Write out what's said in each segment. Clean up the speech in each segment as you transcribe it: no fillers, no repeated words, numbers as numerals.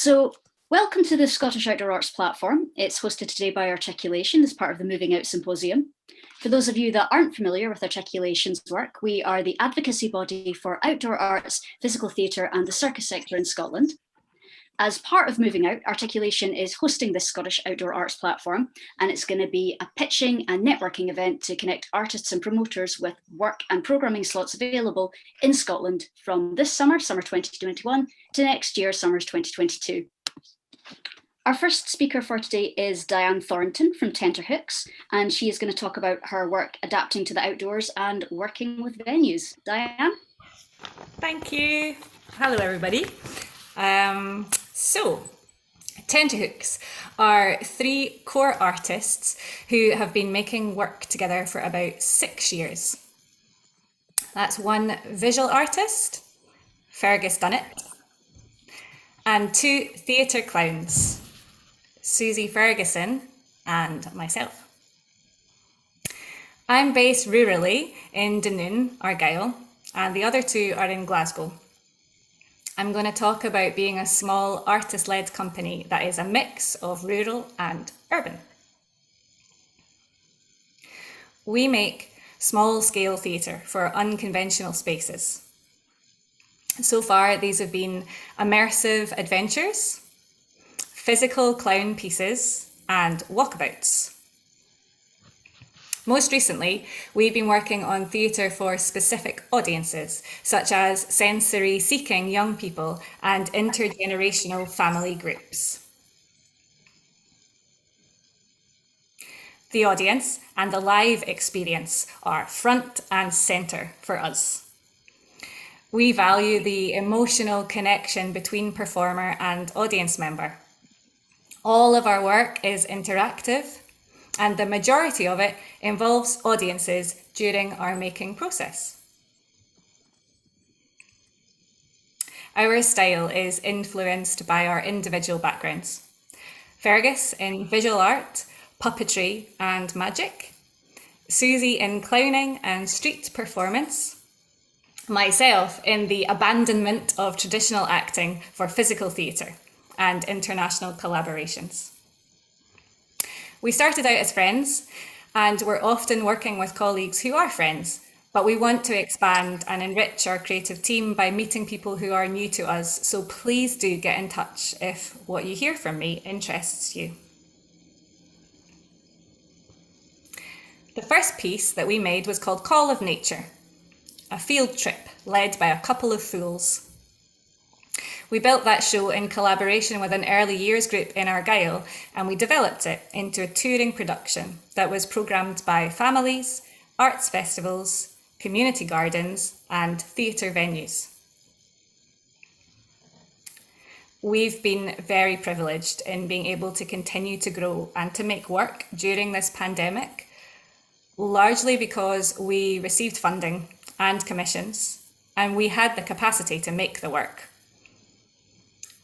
So, welcome to the Scottish Outdoor Arts platform. It's hosted today by Articulation as part of the Moving Out Symposium. For those of you that aren't familiar with Articulation's work, we are the advocacy body for outdoor arts, physical theatre and the circus sector in Scotland. As part of Moving Out, Articulation is hosting this Scottish Outdoor Arts platform, and it's going to be a pitching and networking event to connect artists and promoters with work and programming slots available in Scotland from this summer 2021, to next year, summer 2022. Our first speaker for today is Diane Thornton from Tenterhooks, and she is going to talk about her work adapting to the outdoors and working with venues. Diane? Thank you. Hello, everybody. So, Tenterhooks are three core artists who have been making work together for about 6 years. That's one visual artist, Fergus Dunnett, and two theatre clowns, Susie Ferguson and myself. I'm based rurally in Dunoon, Argyll, and the other two are in Glasgow. I'm going to talk about being a small artist-led company that is a mix of rural and urban. We make small-scale theatre for unconventional spaces. So far, these have been immersive adventures, physical clown pieces, and walkabouts. Most recently, we've been working on theatre for specific audiences, such as sensory-seeking young people and intergenerational family groups. The audience and the live experience are front and centre for us. We value the emotional connection between performer and audience member. All of our work is interactive, and the majority of it involves audiences during our making process. Our style is influenced by our individual backgrounds. Fergus in visual art, puppetry and magic, Susie in clowning and street performance, myself in the abandonment of traditional acting for physical theatre and international collaborations. We started out as friends, and we're often working with colleagues who are friends, but we want to expand and enrich our creative team by meeting people who are new to us, so please do get in touch if what you hear from me interests you. The first piece that we made was called Call of Nature, a field trip led by a couple of fools. We built that show in collaboration with an early years group in Argyll, and we developed it into a touring production that was programmed by families, arts festivals, community gardens, and theatre venues. We've been very privileged in being able to continue to grow and to make work during this pandemic, largely because we received funding and commissions, and we had the capacity to make the work.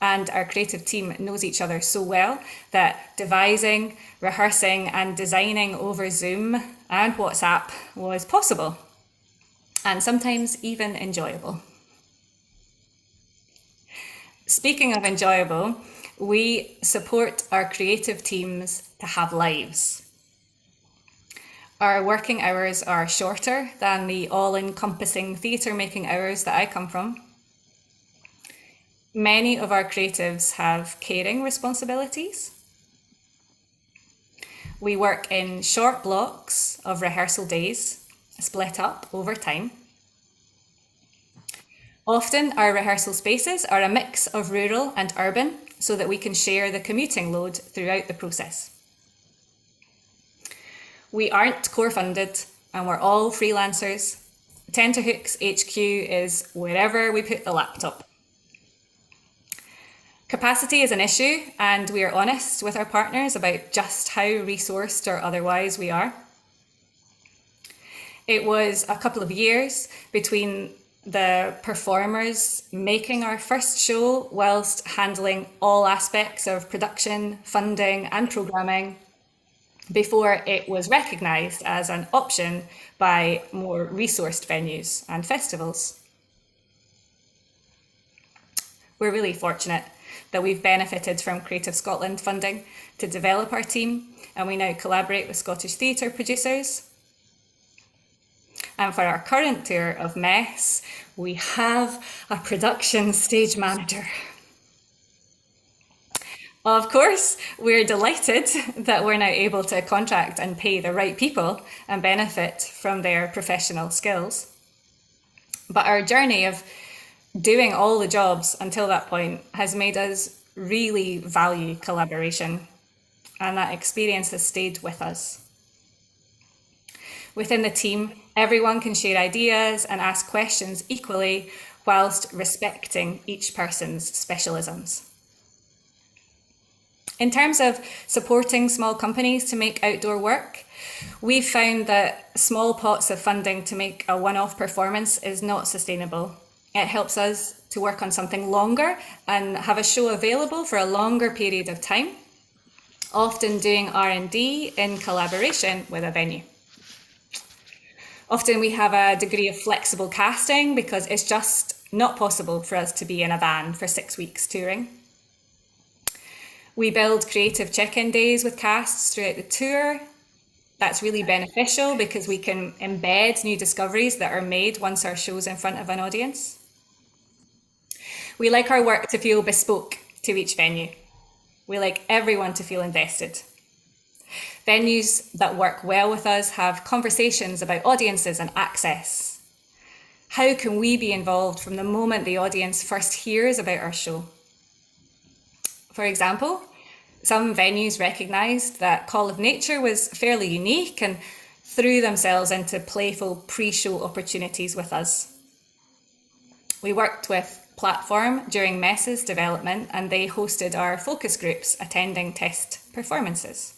And our creative team knows each other so well that devising, rehearsing and designing over Zoom and WhatsApp was possible, and sometimes even enjoyable. Speaking of enjoyable, we support our creative teams to have lives. Our working hours are shorter than the all-encompassing theatre making hours that I come from. Many of our creatives have caring responsibilities. We work in short blocks of rehearsal days, split up over time. Often our rehearsal spaces are a mix of rural and urban so that we can share the commuting load throughout the process. We aren't core funded and we're all freelancers. Tenterhooks HQ is wherever we put the laptop. Capacity is an issue, and we are honest with our partners about just how resourced or otherwise we are. It was a couple of years between the performers making our first show whilst handling all aspects of production, funding and programming before it was recognised as an option by more resourced venues and festivals. We're really fortunate that we've benefited from Creative Scotland funding to develop our team, and we now collaborate with Scottish theatre producers. And for our current tour of Mess, we have a production stage manager. Of course, we're delighted that we're now able to contract and pay the right people and benefit from their professional skills. But our journey of doing all the jobs until that point has made us really value collaboration, and that experience has stayed with us. Within the team, everyone can share ideas and ask questions equally whilst respecting each person's specialisms. In terms of supporting small companies to make outdoor work, we've found that small pots of funding to make a one-off performance is not sustainable. It helps us to work on something longer and have a show available for a longer period of time, often doing R&D in collaboration with a venue. Often we have a degree of flexible casting because it's just not possible for us to be in a van for 6 weeks touring. We build creative check-in days with casts throughout the tour. That's really beneficial because we can embed new discoveries that are made once our show's in front of an audience. We like our work to feel bespoke to each venue. We like everyone to feel invested. Venues that work well with us have conversations about audiences and access. How can we be involved from the moment the audience first hears about our show? For example, some venues recognised that Call of Nature was fairly unique and threw themselves into playful pre-show opportunities with us. We worked with Platform during Mess's development, and they hosted our focus groups attending test performances.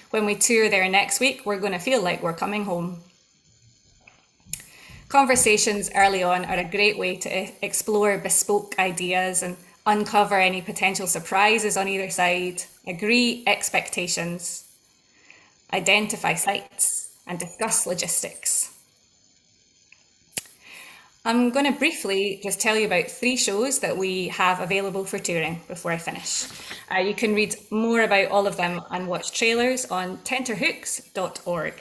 When we tour there next week, we're going to feel like we're coming home. Conversations early on are a great way to explore bespoke ideas and uncover any potential surprises on either side, agree expectations, identify sites, and discuss logistics. I'm going to briefly just tell you about 3 shows that we have available for touring before I finish. You can read more about all of them and watch trailers on Tenterhooks.org.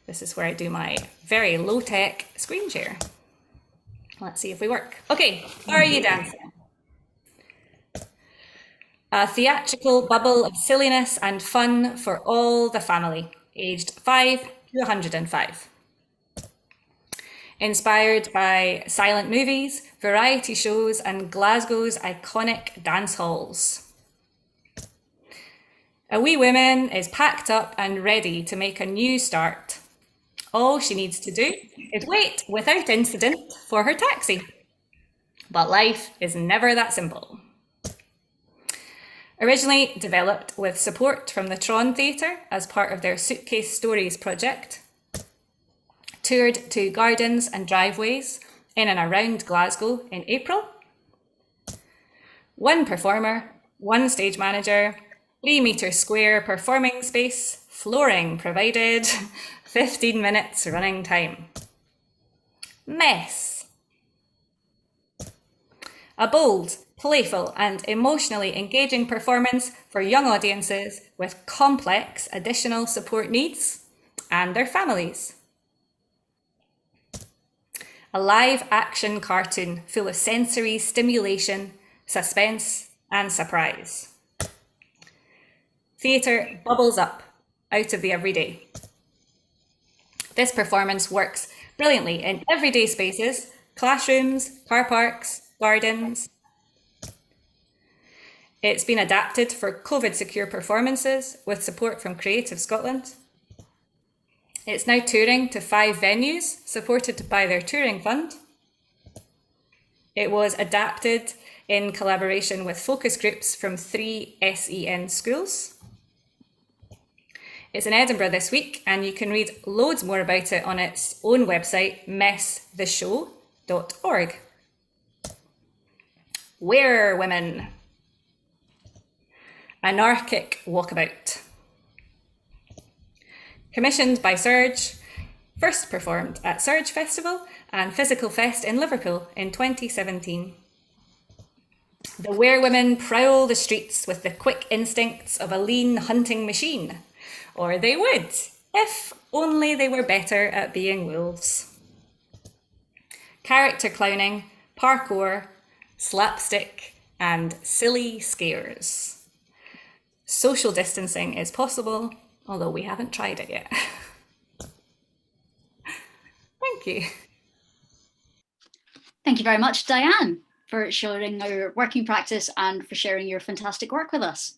This is where I do my very low-tech screen share. Let's see if we work. Okay, are you dancing? A theatrical bubble of silliness and fun for all the family, aged 5 to 105. Inspired by silent movies, variety shows, and Glasgow's iconic dance halls. A wee woman is packed up and ready to make a new start. All she needs to do is wait without incident for her taxi. But life is never that simple. Originally developed with support from the Tron Theatre as part of their Suitcase Stories project, toured to gardens and driveways in and around Glasgow in April. 1 performer, 1 stage manager, 3-metre square performing space, flooring provided, 15 minutes running time. Mess. A bold, playful, and emotionally engaging performance for young audiences with complex additional support needs and their families. A live-action cartoon full of sensory stimulation, suspense, and surprise. Theatre bubbles up out of the everyday. This performance works brilliantly in everyday spaces, classrooms, car parks, gardens. It's been adapted for COVID-secure performances with support from Creative Scotland. It's now touring to 5 venues, supported by their touring fund. It was adapted in collaboration with focus groups from 3 SEN schools. It's in Edinburgh this week, and you can read loads more about it on its own website, messtheshow.org. We're Women. Anarchic walkabout. Commissioned by Surge, first performed at Surge Festival and Physical Fest in Liverpool in 2017. The werewomen prowl the streets with the quick instincts of a lean hunting machine. Or they would, if only they were better at being wolves. Character clowning, parkour, slapstick, and silly scares. Social distancing is possible, although we haven't tried it yet. Thank you. Thank you very much, Diane, for sharing your working practice and for sharing your fantastic work with us.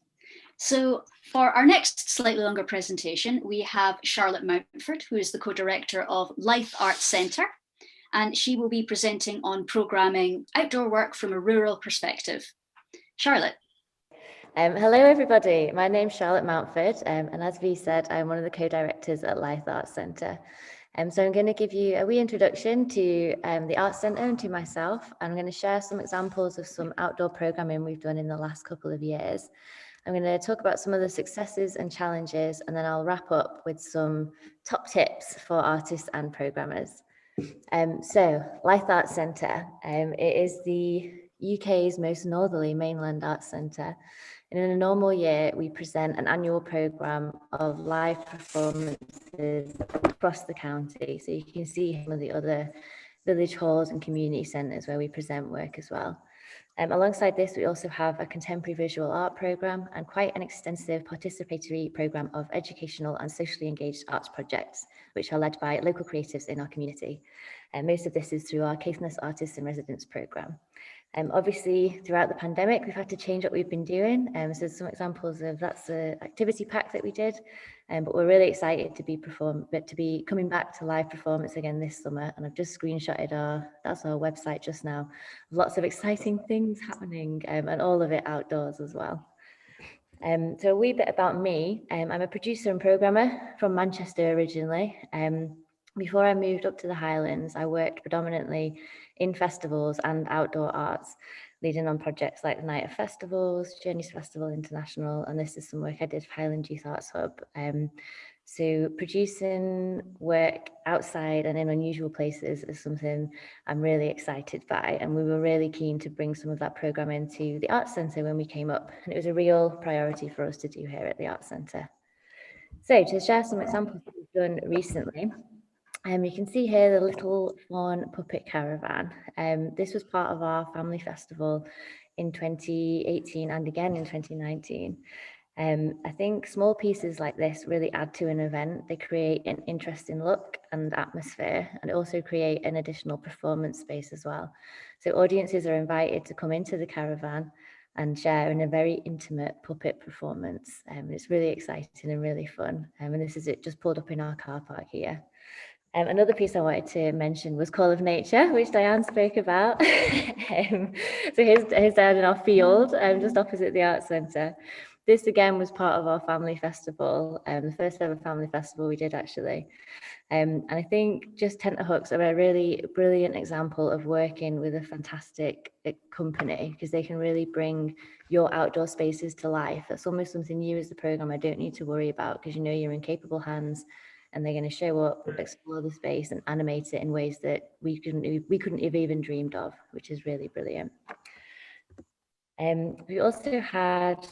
So for our next slightly longer presentation, we have Charlotte Mountford, who is the co-director of Lyth Arts Centre, and she will be presenting on programming outdoor work from a rural perspective. Charlotte. Hello everybody, my name's Charlotte Mountford, and as Vi said, I'm one of the co-directors at Lyth Arts Centre. So I'm going to give you a wee introduction to the Arts Centre and to myself. I'm going to share some examples of some outdoor programming we've done in the last couple of years. I'm going to talk about some of the successes and challenges, and then I'll wrap up with some top tips for artists and programmers. So Lyth Arts Centre, it is the UK's most northerly mainland arts centre. And in a normal year, we present an annual programme of live performances across the county. So you can see some of the other village halls and community centres where we present work as well. Alongside this, we also have a contemporary visual art programme and quite an extensive participatory programme of educational and socially engaged arts projects, which are led by local creatives in our community. And most of this is through our Caithness Artists in Residence programme. Obviously, throughout the pandemic, we've had to change what we've been doing. So some examples of that's the activity pack that we did, but we're really excited to be coming back to live performance again this summer. And I've just screenshotted that's our website just now. Lots of exciting things happening, and all of it outdoors as well. So a wee bit about me. I'm a producer and programmer from Manchester originally. Before I moved up to the Highlands, I worked predominantly in festivals and outdoor arts, leading on projects like the Night of Festivals, Journeys Festival International, and this is some work I did for Highland Youth Arts Hub. So producing work outside and in unusual places is something I'm really excited by, and we were really keen to bring some of that programme into the Arts Centre when we came up, and it was a real priority for us to do here at the Arts Centre. So to share some examples that we've done recently, you can see here the Little Fawn Puppet Caravan. This was part of our family festival in 2018 and again in 2019. I think small pieces like this really add to an event. They create an interesting look and atmosphere, and also create an additional performance space as well. So audiences are invited to come into the caravan and share in a very intimate puppet performance. It's really exciting and really fun. And this is it just pulled up in our car park here. Another piece I wanted to mention was Call of Nature, which Diane spoke about. So here's down in our field, just opposite the Arts Centre. This again was part of our family festival, the first ever family festival we did actually. And I think just Tenterhooks are a really brilliant example of working with a fantastic company, because they can really bring your outdoor spaces to life. That's almost something you as the programme I don't need to worry about, because you know you're in capable hands, and they're going to show up, explore the space and animate it in ways that we couldn't have even dreamed of, which is really brilliant. We also had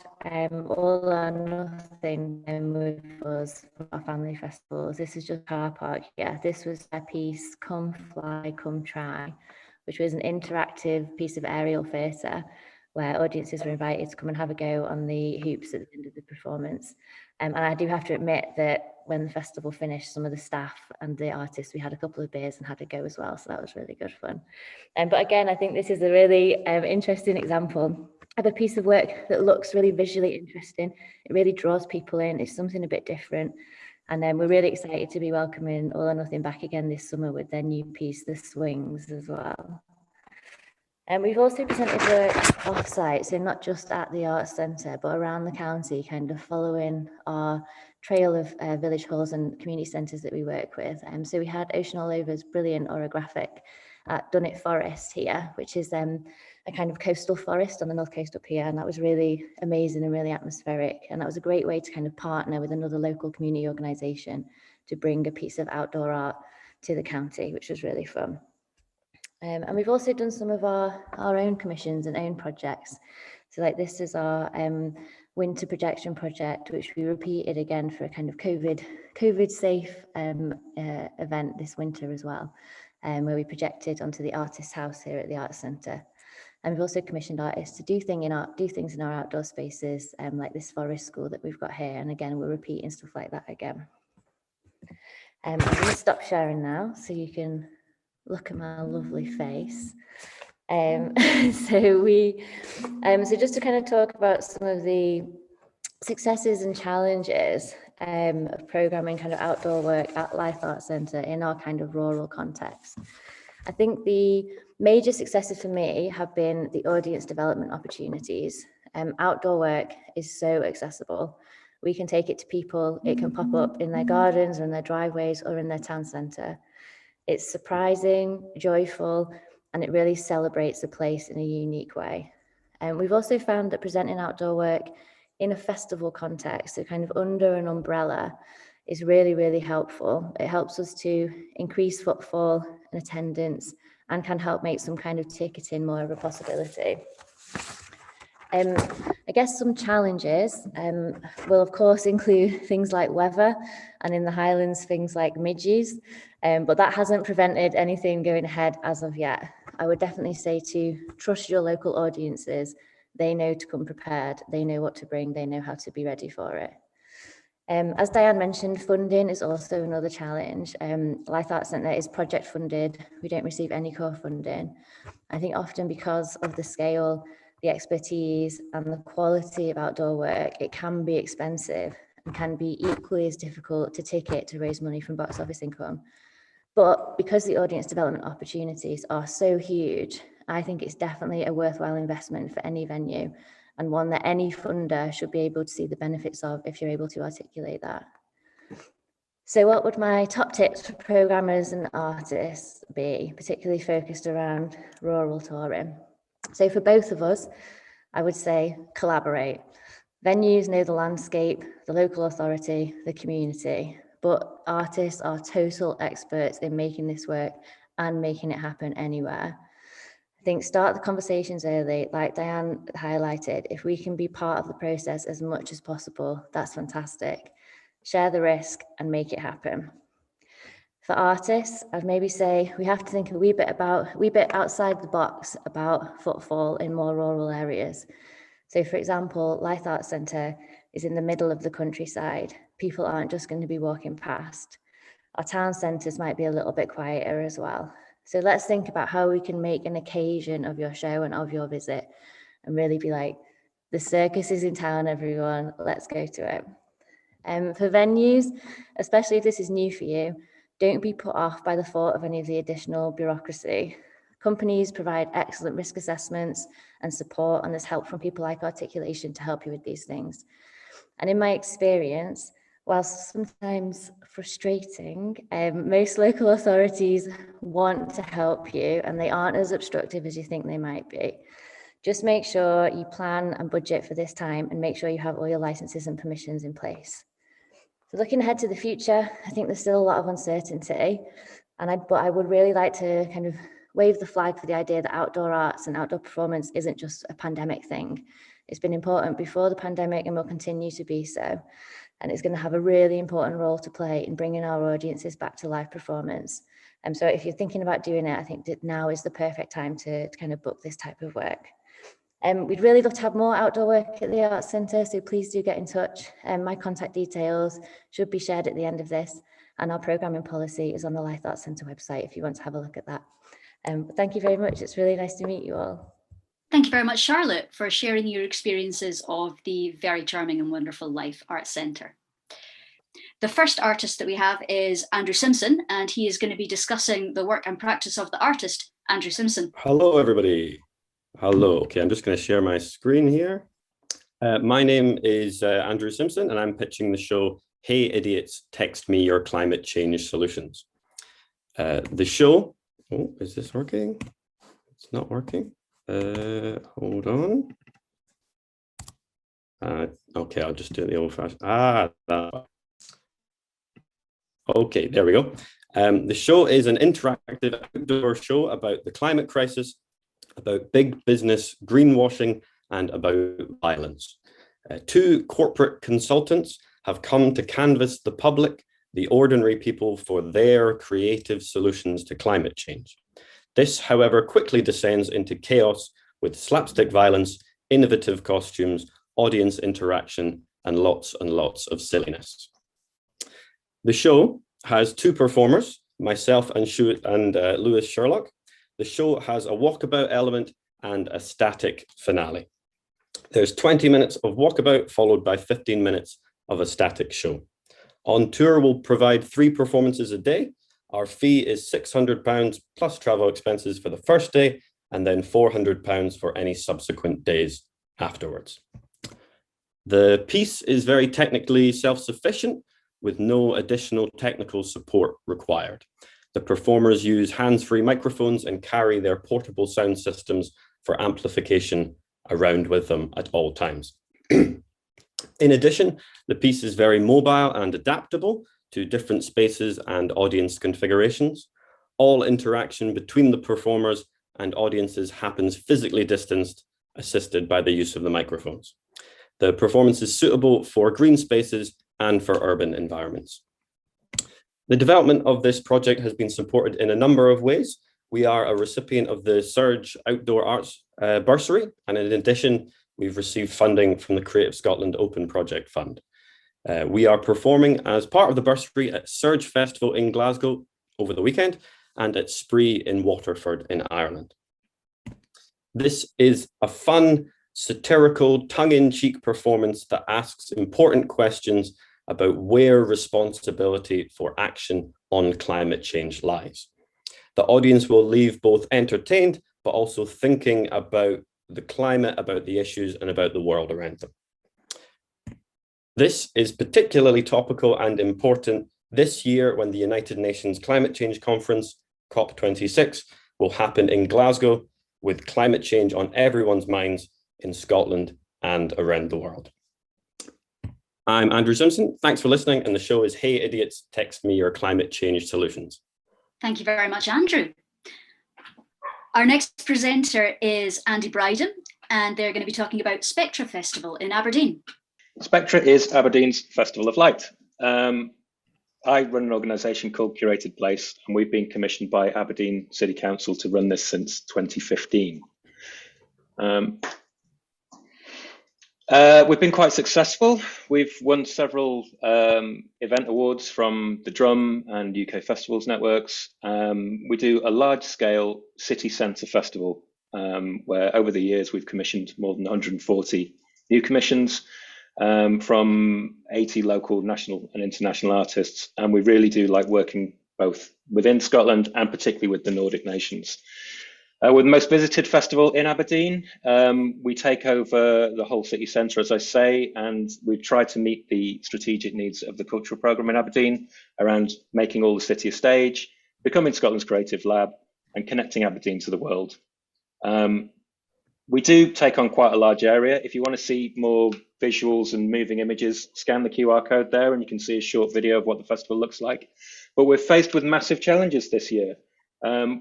All or Nothing with us for our family festivals. This is just car park. Yeah, this was a piece, Come Fly, Come Try, which was an interactive piece of aerial theatre where audiences were invited to come and have a go on the hoops at the end of the performance. And I do have to admit that when the festival finished, some of the staff and the artists, we had a couple of beers and had a go as well. So that was really good fun. But again, I think this is a really interesting example of a piece of work that looks really visually interesting. It really draws people in. It's something a bit different. And then we're really excited to be welcoming All or Nothing back again this summer with their new piece, The Swings, as well. And we've also presented work off-site, so not just at the Arts Centre, but around the county, kind of following our trail of village halls and community centres that we work with. So we had Ocean All Over's brilliant orographic at Dunnet Forest here, which is a kind of coastal forest on the north coast up here, and that was really amazing and really atmospheric. And that was a great way to kind of partner with another local community organisation to bring a piece of outdoor art to the county, which was really fun. And we've also done some of our own commissions and own projects. So like this is our winter projection project, which we repeated again for a kind of COVID safe event this winter as well, where we projected onto the artist's house here at the Arts Centre. And we've also commissioned artists to do things in our outdoor spaces, like this forest school that we've got here. And again, we're repeating stuff like that again. I'm going to stop sharing now so you can look at my lovely face. So just to kind of talk about some of the successes and challenges of programming kind of outdoor work at Lyth Arts Centre in our kind of rural context. I think the major successes for me have been the audience development opportunities. Outdoor work is so accessible. We can take it to people, it can pop up in their gardens or in their driveways or in their town centre. It's surprising, joyful, and it really celebrates the place in a unique way. And we've also found that presenting outdoor work in a festival context, so kind of under an umbrella, is really, really helpful. It helps us to increase footfall and attendance and can help make some kind of ticketing more of a possibility. I guess some challenges will of course include things like weather, and in the Highlands things like midges, but that hasn't prevented anything going ahead as of yet. I would definitely say to trust your local audiences. They know to come prepared, they know what to bring, they know how to be ready for it. As Diane mentioned, funding is also another challenge. Lyth Arts Centre is project funded. We don't receive any core funding. I think often because of the scale, the expertise and the quality of outdoor work, it can be expensive and can be equally as difficult to ticket to raise money from box office income. But because the audience development opportunities are so huge, I think it's definitely a worthwhile investment for any venue, and one that any funder should be able to see the benefits of if you're able to articulate that. So what would my top tips for programmers and artists be, particularly focused around rural touring? So for both of us, I would say collaborate. Venues know the landscape, the local authority, the community, but artists are total experts in making this work and making it happen anywhere. I think start the conversations early, like Diane highlighted. If we can be part of the process as much as possible, that's fantastic. Share the risk and make it happen. For artists, I'd maybe say we have to think a wee bit outside the box about footfall in more rural areas. So for example, Lyth Arts Centre is in the middle of the countryside. People aren't just going to be walking past. Our town centres might be a little bit quieter as well. So let's think about how we can make an occasion of your show and of your visit and really be like, the circus is in town, everyone, let's go to it. For venues, especially if this is new for you, don't be put off by the thought of any of the additional bureaucracy. Companies provide excellent risk assessments and support, and there's help from people like Articulation to help you with these things. And in my experience, whilst sometimes frustrating, most local authorities want to help you and they aren't as obstructive as you think they might be. Just make sure you plan and budget for this time and make sure you have all your licenses and permissions in place. So looking ahead to the future, I think there's still a lot of uncertainty, but I would really like to kind of wave the flag for the idea that outdoor arts and outdoor performance isn't just a pandemic thing. It's been important before the pandemic and will continue to be so. And it's going to have a really important role to play in bringing our audiences back to live performance. And so if you're thinking about doing it, I think that now is the perfect time to kind of book this type of work. We'd really love to have more outdoor work at the Arts Centre, so please do get in touch. My contact details should be shared at the end of this, and our programming policy is on the Lyth Arts Centre website if you want to have a look at that. Thank you very much. It's really nice to meet you all. Thank you very much, Charlotte, for sharing your experiences of the very charming and wonderful Lyth Arts Centre. The first artist that we have is Andrew Simpson, and he is going to be discussing the work and practice of the artist, Andrew Simpson. Hello, everybody. Hello. Okay, I'm just going to share my screen here. My name is Andrew Simpson, and I'm pitching the show, Hey Idiots, Text Me Your Climate Change Solutions. The show, oh, is this working? It's not working. Hold on. Okay, I'll just do the old-fashioned. Okay, there we go. The show is an interactive outdoor show about the climate crisis, about big business greenwashing, and about violence. Two corporate consultants have come to canvass the public, the ordinary people, for their creative solutions to climate change. This, however, quickly descends into chaos with slapstick violence, innovative costumes, audience interaction, and lots of silliness. The show has two performers, myself and Lewis Sherlock. The show has a walkabout element and a static finale. There's 20 minutes of walkabout followed by 15 minutes of a static show. On tour, we'll provide 3 performances a day. Our fee is £600 plus travel expenses for the first day, and then £400 for any subsequent days afterwards. The piece is very technically self-sufficient with no additional technical support required. The performers use hands-free microphones and carry their portable sound systems for amplification around with them at all times. In addition, the piece is very mobile and adaptable to different spaces and audience configurations. All interaction between the performers and audiences happens physically distanced, assisted by the use of the microphones. The performance is suitable for green spaces and for urban environments. The development of this project has been supported in a number of ways. We are a recipient of the Surge Outdoor Arts Bursary, and in addition, we've received funding from the Creative Scotland Open Project Fund. We are performing as part of the bursary at Surge Festival in Glasgow over the weekend and at Spree in Waterford in Ireland. This is a fun, satirical, tongue-in-cheek performance that asks important questions about where responsibility for action on climate change lies. The audience will leave both entertained, but also thinking about the climate, about the issues, and about the world around them. This is particularly topical and important this year when the United Nations Climate Change Conference, COP26, will happen in Glasgow, with climate change on everyone's minds in Scotland and around the world. I'm Andrew Simpson. Thanks for listening. And the show is Hey Idiots, Text Me Your Climate Change Solutions. Thank you very much, Andrew. Our next presenter is Andy Brydon, and they're going to be talking about Spectra Festival in Aberdeen. Spectra is Aberdeen's Festival of Light. I run an organisation called Curated Place, and we've been commissioned by Aberdeen City Council to run this since 2015. We've been quite successful. We've won several event awards from the Drum and UK Festivals networks. We do a large-scale city centre festival where over the years we've commissioned more than 140 new commissions from 80 local, national and international artists. And we really do like working both within Scotland and particularly with the Nordic nations. We're the most visited festival in Aberdeen. We take over the whole city centre, as I say, and we've tried to meet the strategic needs of the cultural programme in Aberdeen around making all the city a stage, becoming Scotland's creative lab, and connecting Aberdeen to the world. We do take on quite a large area. If you want to see more visuals and moving images, scan the QR code there and you can see a short video of what the festival looks like. But we're faced with massive challenges this year.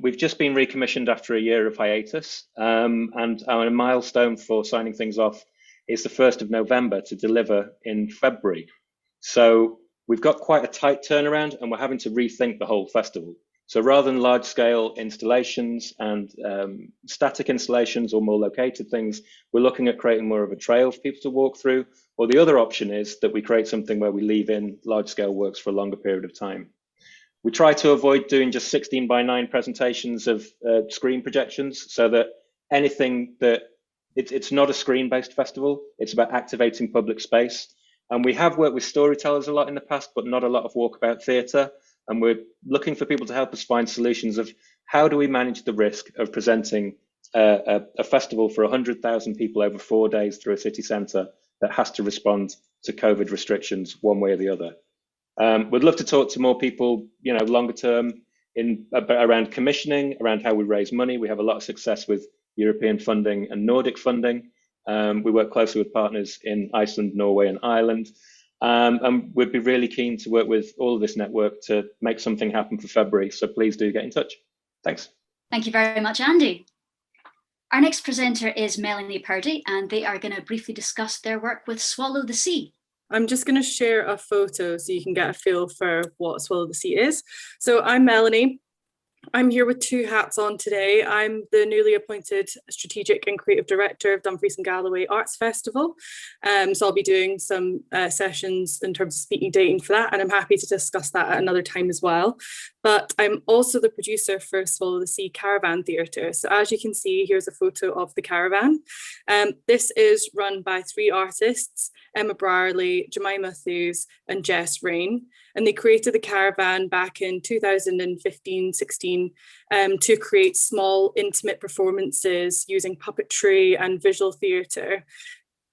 We've just been recommissioned after a year of hiatus, and our milestone for signing things off is the 1st of November to deliver in February. So we've got quite a tight turnaround and we're having to rethink the whole festival. So rather than large scale installations and static installations or more located things, we're looking at creating more of a trail for people to walk through. Or the other option is that we create something where we leave in large scale works for a longer period of time. We try to avoid doing just 16:9 presentations of screen projections so that anything that it's not a screen-based festival, it's about activating public space. And we have worked with storytellers a lot in the past, but not a lot of walkabout theatre. And we're looking for people to help us find solutions of how do we manage the risk of presenting a festival for 100,000 people over 4 days through a city centre that has to respond to COVID restrictions one way or the other. We'd love to talk to more people, longer term around commissioning, around how we raise money. We have a lot of success with European funding and Nordic funding. We work closely with partners in Iceland, Norway and Ireland. And we'd be really keen to work with all of this network to make something happen for February. So please do get in touch. Thanks. Thank you very much, Andy. Our next presenter is Melanie Purdie, and they are going to briefly discuss their work with Swallow the Sea. I'm just going to share a photo so you can get a feel for what Swallow the Sea is. So I'm Melanie. I'm here with two hats on today. I'm the newly appointed Strategic and Creative Director of Dumfries and Galloway Arts Festival. So I'll be doing some sessions in terms of speaking dating for that, and I'm happy to discuss that at another time as well. But I'm also the producer for Swallow the Sea Caravan Theatre. So as you can see, here's a photo of the Caravan. This is run by three artists, Emma Brierley, Jemima Thews, and Jess Rain. And they created the Caravan back in 2015-16 to create small, intimate performances using puppetry and visual theatre.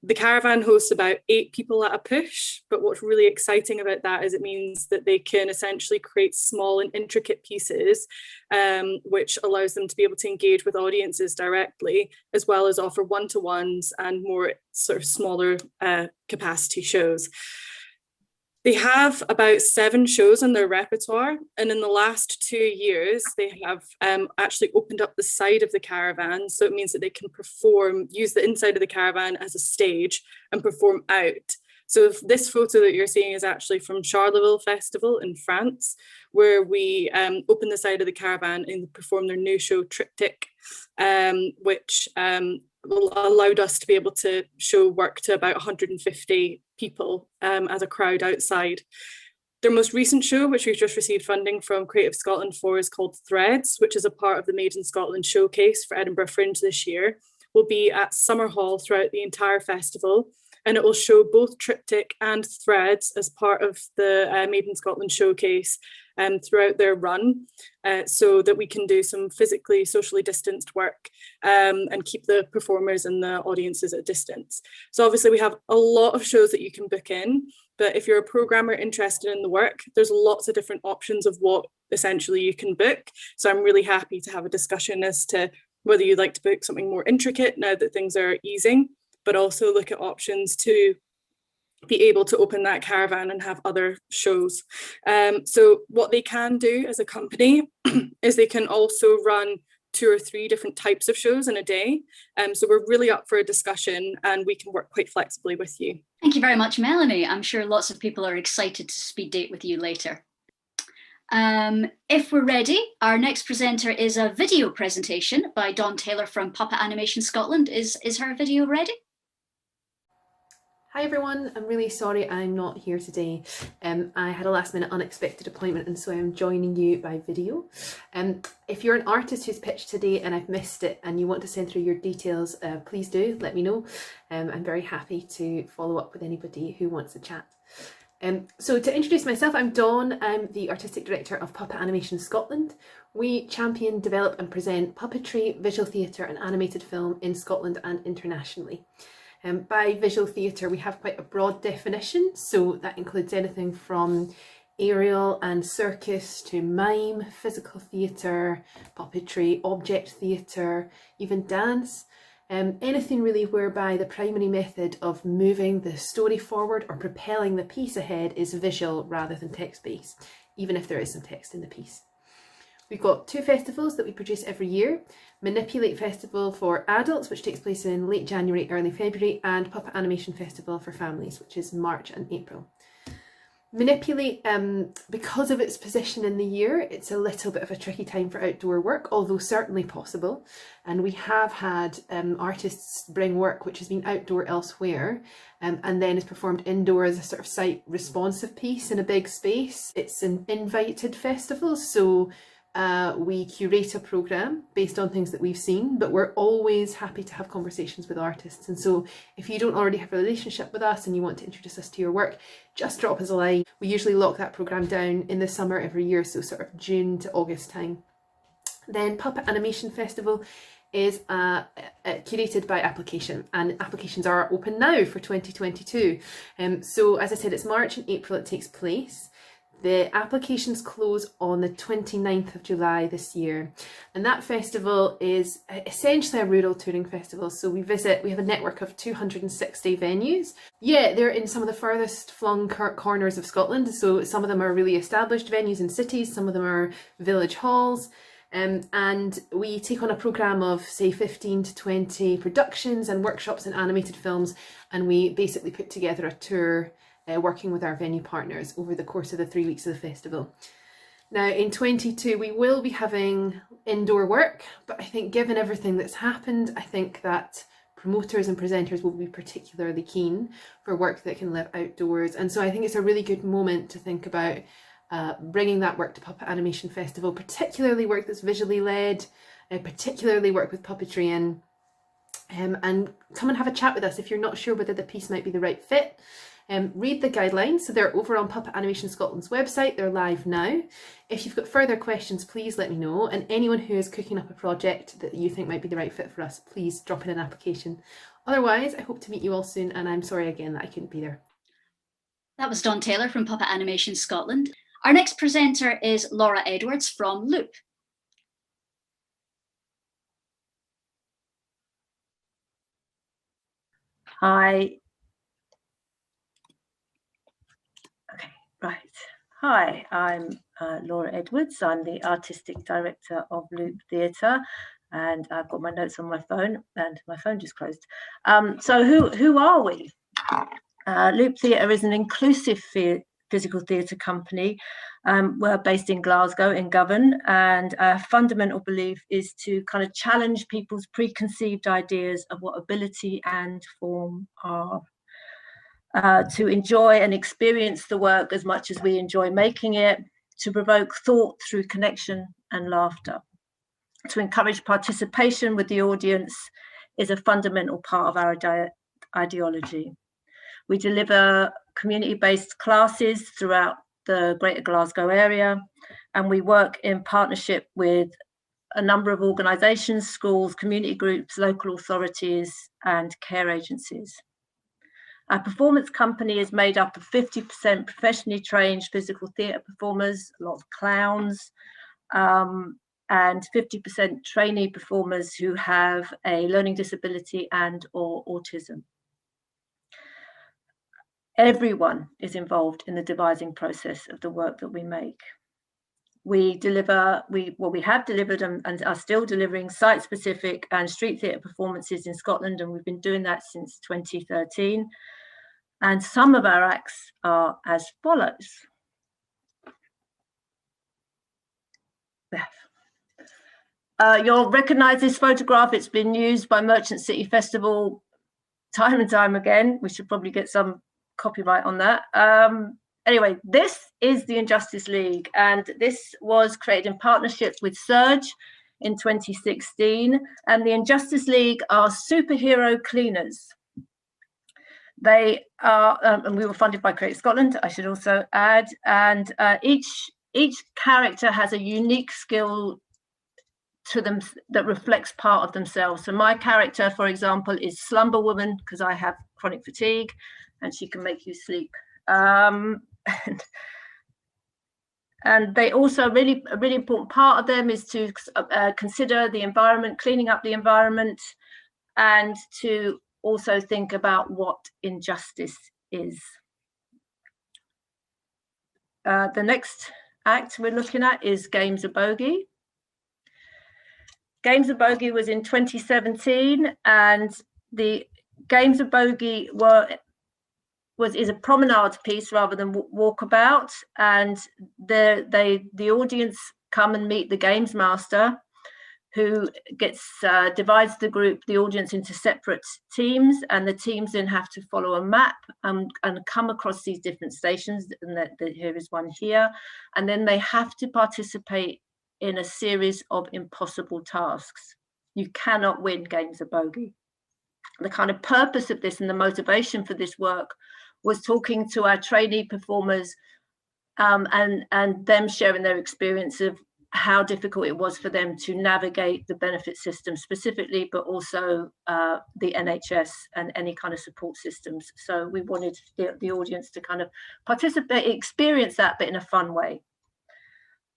The Caravan hosts about 8 people at a push, but what's really exciting about that is it means that they can essentially create small and intricate pieces, which allows them to be able to engage with audiences directly, as well as offer one-to-ones and more sort of smaller capacity shows. They have about 7 shows in their repertoire, and in the last 2 years, they have actually opened up the side of the Caravan. So it means that they can perform, use the inside of the Caravan as a stage and perform out. So this photo that you're seeing is actually from Charleville Festival in France, where we opened the side of the Caravan and performed their new show Triptych, which allowed us to be able to show work to about 150 people as a crowd outside. Their most recent show, which we've just received funding from Creative Scotland for, is called Threads, which is a part of the Made in Scotland showcase for Edinburgh Fringe this year. Will be at Summer Hall throughout the entire festival, and it will show both Triptych and Threads as part of the Made in Scotland showcase throughout their run, so that we can do some physically, socially distanced work and keep the performers and the audiences at a distance. So obviously we have a lot of shows that you can book in, but if you're a programmer interested in the work, there's lots of different options of what essentially you can book. So I'm really happy to have a discussion as to whether you'd like to book something more intricate now that things are easing, but also look at options to be able to open that Caravan and have other shows. So what they can do as a company is they can also run 2 or 3 different types of shows in a day. So we're really up for a discussion, and we can work quite flexibly with you. Thank you very much, Melanie. I'm sure lots of people are excited to speed date with you later. If we're ready, our next presenter is a video presentation by Dawn Taylor from Puppet Animation Scotland. Is her video ready? Hi everyone, I'm really sorry I'm not here today. I had a last minute unexpected appointment, and so I'm joining you by video. If you're an artist who's pitched today and I've missed it and you want to send through your details, please do let me know. I'm very happy to follow up with anybody who wants a chat. So to introduce myself, I'm Dawn. I'm the Artistic Director of Puppet Animation Scotland. We champion, develop and present puppetry, visual theatre and animated film in Scotland and internationally. By visual theatre, we have quite a broad definition, so that includes anything from aerial and circus to mime, physical theatre, puppetry, object theatre, even dance. Anything really whereby the primary method of moving the story forward or propelling the piece ahead is visual rather than text-based, even if there is some text in the piece. We've got 2 festivals that we produce every year. Manipulate Festival for adults, which takes place in late January, early February, and Puppet Animation Festival for families, which is March and April. Manipulate, because of its position in the year, it's a little bit of a tricky time for outdoor work, although certainly possible. And we have had artists bring work which has been outdoor elsewhere and then is performed indoor as a sort of site responsive piece in a big space. It's an invited festival, so we curate a programme based on things that we've seen, but we're always happy to have conversations with artists. And so if you don't already have a relationship with us and you want to introduce us to your work, just drop us a line. We usually lock that programme down in the summer every year, so sort of June to August time. Then Puppet Animation Festival is curated by application, and applications are open now for 2022. So as I said, it's March and April it takes place. The applications close on the 29th of July this year, and that festival is essentially a rural touring festival. So we have a network of 260 venues. Yeah, they're in some of the furthest flung corners of Scotland, so some of them are really established venues in cities, some of them are village halls. And we take on a programme of say 15 to 20 productions and workshops and animated films, and we basically put together a tour working with our venue partners over the course of the 3 weeks of the festival. Now in 22 we will be having indoor work, but I think given everything that's happened, I think that promoters and presenters will be particularly keen for work that can live outdoors. And so I think it's a really good moment to think about bringing that work to Puppet Animation Festival, particularly work that's visually led, particularly work with puppetry in, and come and have a chat with us if you're not sure whether the piece might be the right fit. Read the guidelines, so they're over on Puppet Animation Scotland's website, they're live now. If you've got further questions, please let me know, and anyone who is cooking up a project that you think might be the right fit for us, please drop in an application. Otherwise, I hope to meet you all soon, and I'm sorry again that I couldn't be there. That was Dawn Taylor from Puppet Animation Scotland. Our next presenter is Laura Edwards from Loop. Hi. Okay, right. Hi, I'm Laura Edwards. I'm the Artistic Director of Loop Theatre, and I've got my notes on my phone, and my phone just closed. So who are we? Loop Theatre is an inclusive physical theatre company. We're based in Glasgow, in Govan, and our fundamental belief is to kind of challenge people's preconceived ideas of what ability and form are. To enjoy and experience the work as much as we enjoy making it, to provoke thought through connection and laughter. To encourage participation with the audience is a fundamental part of our ideology. We deliver community-based classes throughout the Greater Glasgow area, and we work in partnership with a number of organisations, schools, community groups, local authorities and care agencies. Our performance company is made up of 50% professionally trained physical theatre performers, a lot of clowns, and 50% trainee performers who have a learning disability and or autism. Everyone is involved in the devising process of the work that we make. We have delivered and are still delivering site-specific and street theatre performances in Scotland, and we've been doing that since 2013. And some of our acts are as follows. You'll recognise this photograph. It's been used by Merchant City Festival time and time again. We should probably get some copyright on that. Anyway, this is the Injustice League, and this was created in partnership with Surge in 2016. And the Injustice League are superhero cleaners. They are, and we were funded by Curated Scotland, I should also add, and each character has a unique skill to them that reflects part of themselves. So my character, for example, is Slumber Woman, because I have chronic fatigue and she can make you sleep. And they also, a really important part of them is to consider the environment, cleaning up the environment, and to also think about what injustice is. The next act we're looking at is Games of Bogey. Games of Bogey was in 2017, and the Games of Bogey is a promenade piece rather than walkabout, and the audience come and meet the games master, who divides the audience into separate teams, and the teams then have to follow a map and come across these different stations, and here is one here, and then they have to participate in a series of impossible tasks. You cannot win Games of Bogey. The kind of purpose of this and the motivation for this work was talking to our trainee performers and them sharing their experience of how difficult it was for them to navigate the benefit system specifically, but also the NHS and any kind of support systems. So we wanted the audience to kind of participate, experience that, but in a fun way.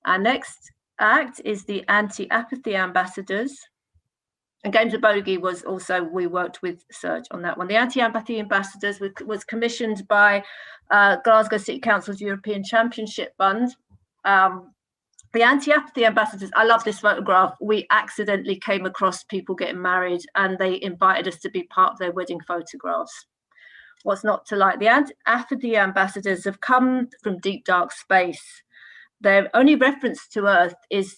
Our next act is the Anti-Apathy Ambassadors. And Games of Bogey was also, we worked with Serge on that one. The Anti-Apathy Ambassadors was commissioned by Glasgow City Council's European Championship Fund. The Anti-Apathy Ambassadors, I love this photograph. We accidentally came across people getting married and they invited us to be part of their wedding photographs. What's not to like? The Anti-Apathy Ambassadors have come from deep, dark space. Their only reference to Earth is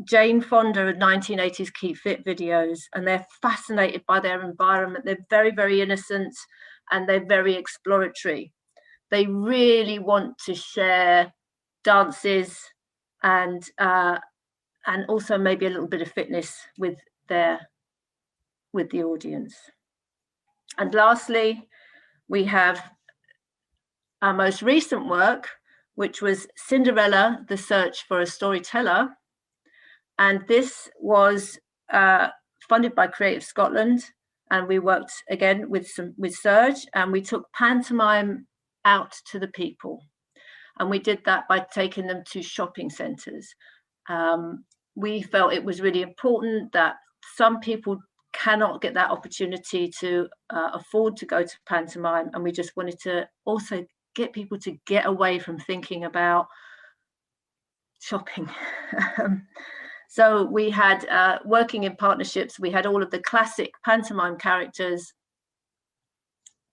Jane Fonda of 1980s Keep Fit videos, and they're fascinated by their environment. They're very, very innocent and they're very exploratory. They really want to share dances and also maybe a little bit of fitness with the audience. And lastly, we have our most recent work, which was Cinderella, the Search for a Storyteller. And this was funded by Creative Scotland. And we worked again with Serge, and we took pantomime out to the people. And we did that by taking them to shopping centres. We felt it was really important that some people cannot get that opportunity to afford to go to pantomime. And we just wanted to also get people to get away from thinking about shopping. So we had, working in partnerships, we had all of the classic pantomime characters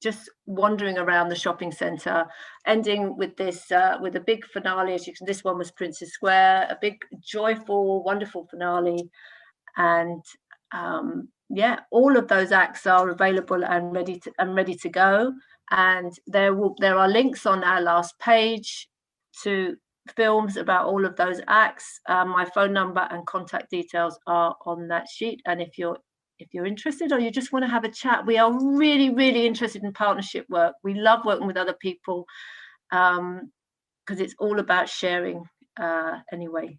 just wandering around the shopping centre, ending with this, with a big finale. As you can, this one was Princess Square, a big, joyful, wonderful finale. And yeah, all of those acts are available and ready to go. And there are links on our last page to films about all of those acts. My phone number and contact details are on that sheet. And if you're interested or you just want to have a chat, we are really, really interested in partnership work. We love working with other people because it's all about sharing anyway.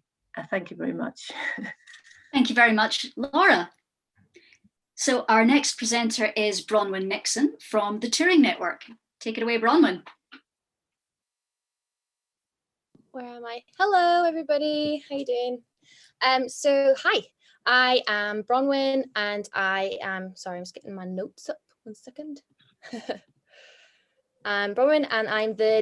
Thank you very much. Thank you very much, Laura. So our next presenter is Bronwen Nixon from the Touring Network. Take it away, Bronwen. Where am I? Hello, everybody. How you doing? So hi, I am Bronwen, and I am, sorry, I'm just getting my notes up. 1 second. I'm Bronwen, and I'm the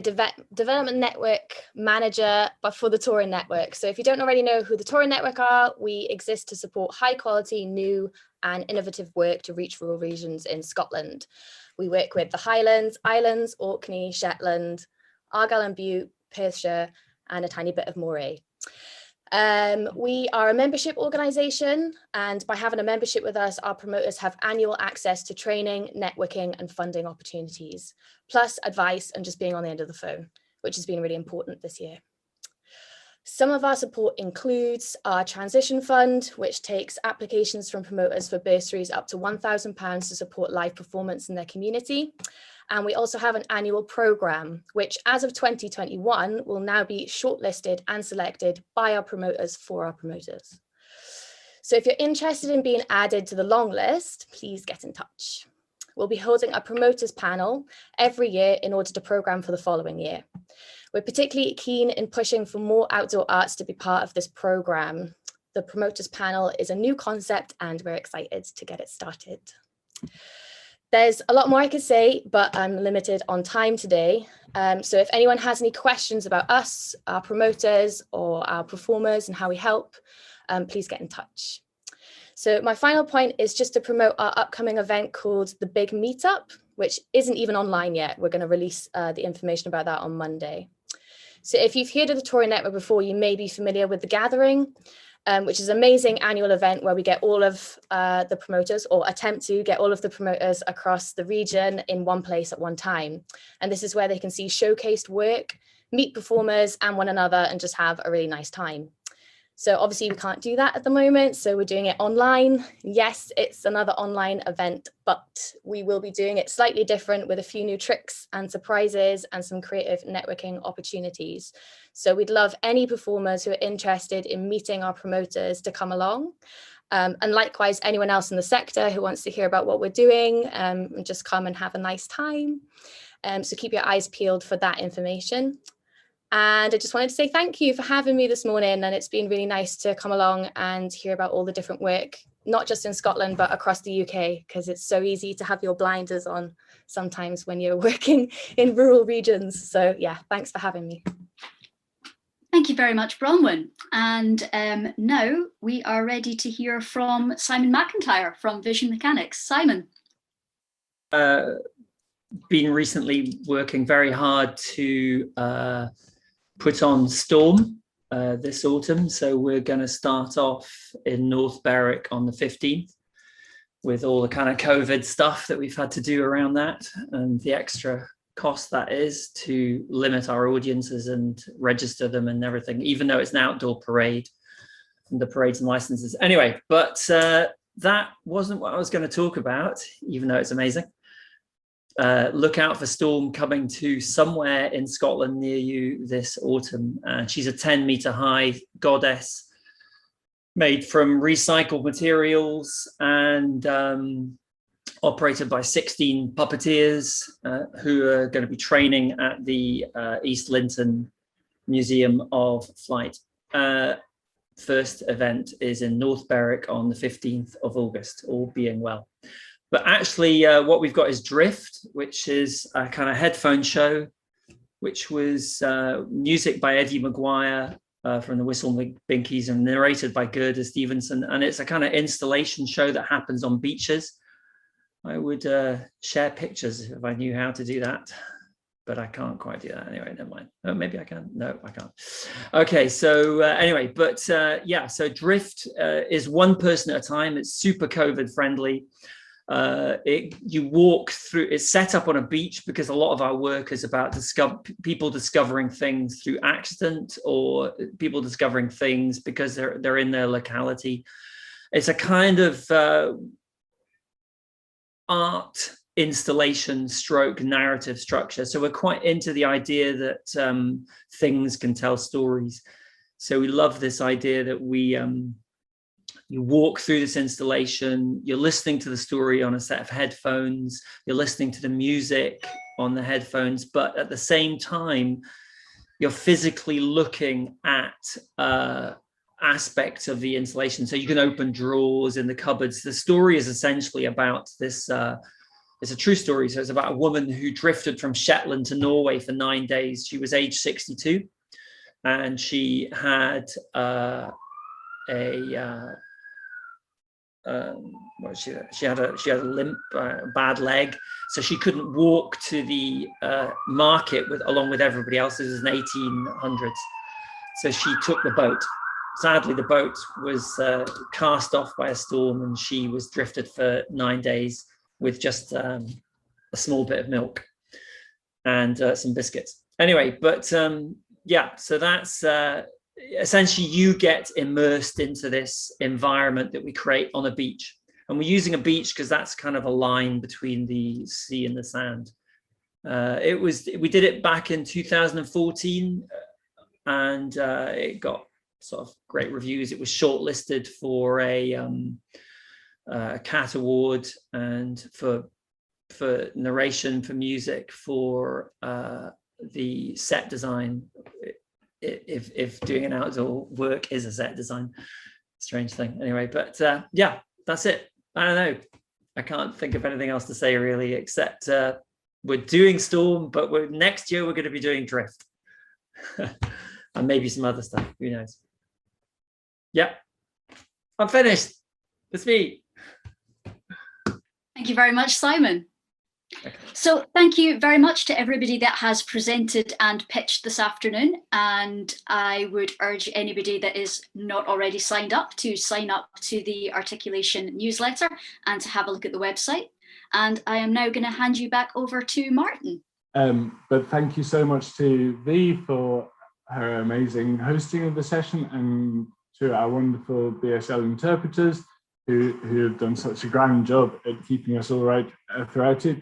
development network manager, but for the Touring Network. So if you don't already know who the Touring Network are, we exist to support high quality, new and innovative work to reach rural regions in Scotland. We work with the Highlands, Islands, Orkney, Shetland, Argyll and Bute, Perthshire, and a tiny bit of Moray. We are a membership organisation, and by having a membership with us, our promoters have annual access to training, networking and funding opportunities, plus advice and just being on the end of the phone, which has been really important this year. Some of our support includes our transition fund, which takes applications from promoters for bursaries up to £1,000 to support live performance in their community. And we also have an annual programme, which as of 2021 will now be shortlisted and selected by our promoters for our promoters. So if you're interested in being added to the long list, please get in touch. We'll be holding a promoters panel every year in order to programme for the following year. We're particularly keen in pushing for more outdoor arts to be part of this programme. The promoters panel is a new concept and we're excited to get it started. There's a lot more I could say, but I'm limited on time today. So if anyone has any questions about us, our promoters or our performers and how we help, please get in touch. So my final point is just to promote our upcoming event called The Big Meetup, which isn't even online yet. We're going to release the information about that on Monday. So if you've heard of the Touring Network before, you may be familiar with The Gathering, which is an amazing annual event where we get all of the promoters, or attempt to get all of the promoters across the region in one place at one time. And this is where they can see showcased work, meet performers and one another and just have a really nice time. So obviously we can't do that at the moment, so we're doing it online. Yes, it's another online event, but we will be doing it slightly different with a few new tricks and surprises and some creative networking opportunities. So we'd love any performers who are interested in meeting our promoters to come along. And likewise, anyone else in the sector who wants to hear about what we're doing, just come and have a nice time. So keep your eyes peeled for that information. And I just wanted to say thank you for having me this morning. And it's been really nice to come along and hear about all the different work, not just in Scotland, but across the UK, because it's so easy to have your blinders on sometimes when you're working in rural regions. So yeah, thanks for having me. Thank you very much, Bronwen. And now we are ready to hear from Symon Macintyre from Vision Mechanics. Symon. Been recently working very hard to put on Storm this autumn. So we're going to start off in North Berwick on the 15th with all the kind of COVID stuff that we've had to do around that and the extra cost that is to limit our audiences and register them and everything, even though it's an outdoor parade and the parades and licenses. Anyway, but that wasn't what I was going to talk about, even though it's amazing. Look out for Storm coming to somewhere in Scotland near you this autumn. She's a 10-meter high goddess made from recycled materials and operated by 16 puppeteers who are going to be training at the East Linton Museum of Flight. First event is in North Berwick on the 15th of August, all being well. But actually what we've got is Drift, which is a kind of headphone show, which was music by Eddie Maguire from the Whistle Binkies and narrated by Gerda Stevenson. And it's a kind of installation show that happens on beaches. I would share pictures if I knew how to do that, but I can't quite do that anyway, never mind. Oh, maybe I can. No, I can't. Okay, so anyway, but yeah, so Drift is one person at a time. It's super COVID friendly. You walk through, it's set up on a beach because a lot of our work is about people discovering things through accident or people discovering things because they're in their locality. It's a kind of art installation stroke narrative structure. So we're quite into the idea that things can tell stories. So we love this idea that you walk through this installation, you're listening to the story on a set of headphones, you're listening to the music on the headphones, but at the same time, you're physically looking at aspects of the installation. So you can open drawers in the cupboards. The story is essentially about this, it's a true story. So it's about a woman who drifted from Shetland to Norway for 9 days. She was age 62 and she had she had a limp, bad leg, so she couldn't walk to the market along with everybody else. This was in 1800s, so she took the boat. Sadly, the boat was cast off by a storm, and she was drifted for 9 days with just a small bit of milk and some biscuits. Anyway, but yeah, so that's. Essentially, you get immersed into this environment that we create on a beach. And we're using a beach because that's kind of a line between the sea and the sand. We did it back in 2014 and it got sort of great reviews. It was shortlisted for a CAT award and for narration, for music, for the set design. If doing an outdoor work is a set design, strange thing. Anyway, but yeah, that's it. I don't know. I can't think of anything else to say really, except we're doing Storm, but next year we're going to be doing Drift and maybe some other stuff. Who knows? Yeah, I'm finished. That's me. Thank you very much, Symon. Okay. So thank you very much to everybody that has presented and pitched this afternoon. And I would urge anybody that is not already signed up to sign up to the Articulation newsletter and to have a look at the website. And I am now going to hand you back over to Martin. But thank you so much to Vi for her amazing hosting of the session and to our wonderful BSL interpreters who have done such a grand job at keeping us all right throughout it.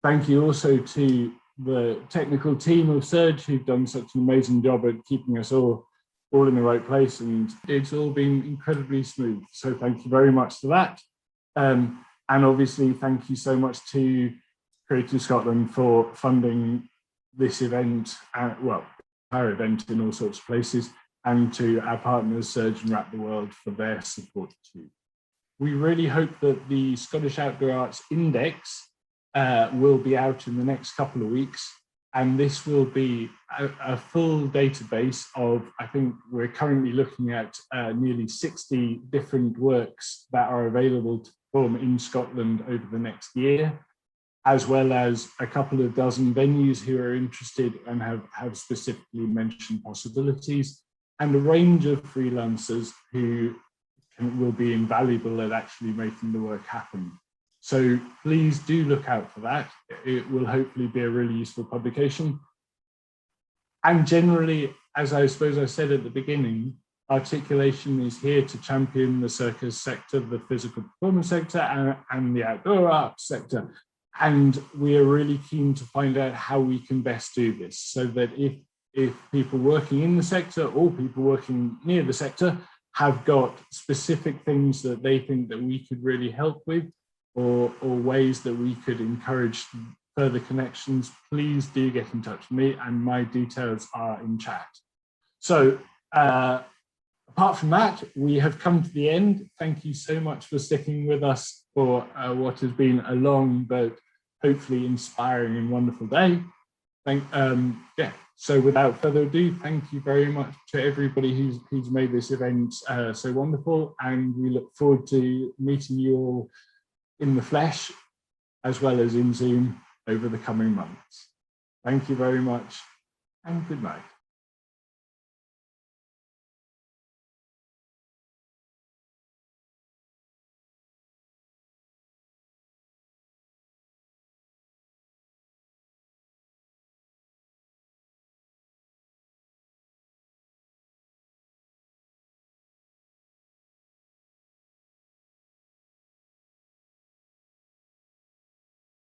Thank you also to the technical team of Surge who've done such an amazing job at keeping us all in the right place, and it's all been incredibly smooth. So thank you very much for that. And obviously, thank you so much to Creative Scotland for funding this event, well, our event in all sorts of places, and to our partners, Surge and Wrap the World, for their support too. We really hope that the Scottish Outdoor Arts Index will be out in the next couple of weeks, and this will be a full database of, I think we're currently looking at nearly 60 different works that are available to perform in Scotland over the next year, as well as a couple of dozen venues who are interested and have specifically mentioned possibilities, and a range of freelancers who will be invaluable at actually making the work happen. So please do look out for that. It will hopefully be a really useful publication. And generally, as I suppose I said at the beginning, Articulation is here to champion the circus sector, the physical performance sector, and the outdoor arts sector. And we are really keen to find out how we can best do this, so that if people working in the sector or people working near the sector have got specific things that they think that we could really help with, or ways that we could encourage further connections, please do get in touch with me, and my details are in chat. So apart from that, we have come to the end. Thank you so much for sticking with us for what has been a long but hopefully inspiring and wonderful day. So without further ado, thank you very much to everybody who's made this event so wonderful, and we look forward to meeting you all in the flesh as well as in Zoom over the coming months. Thank you very much, and good night.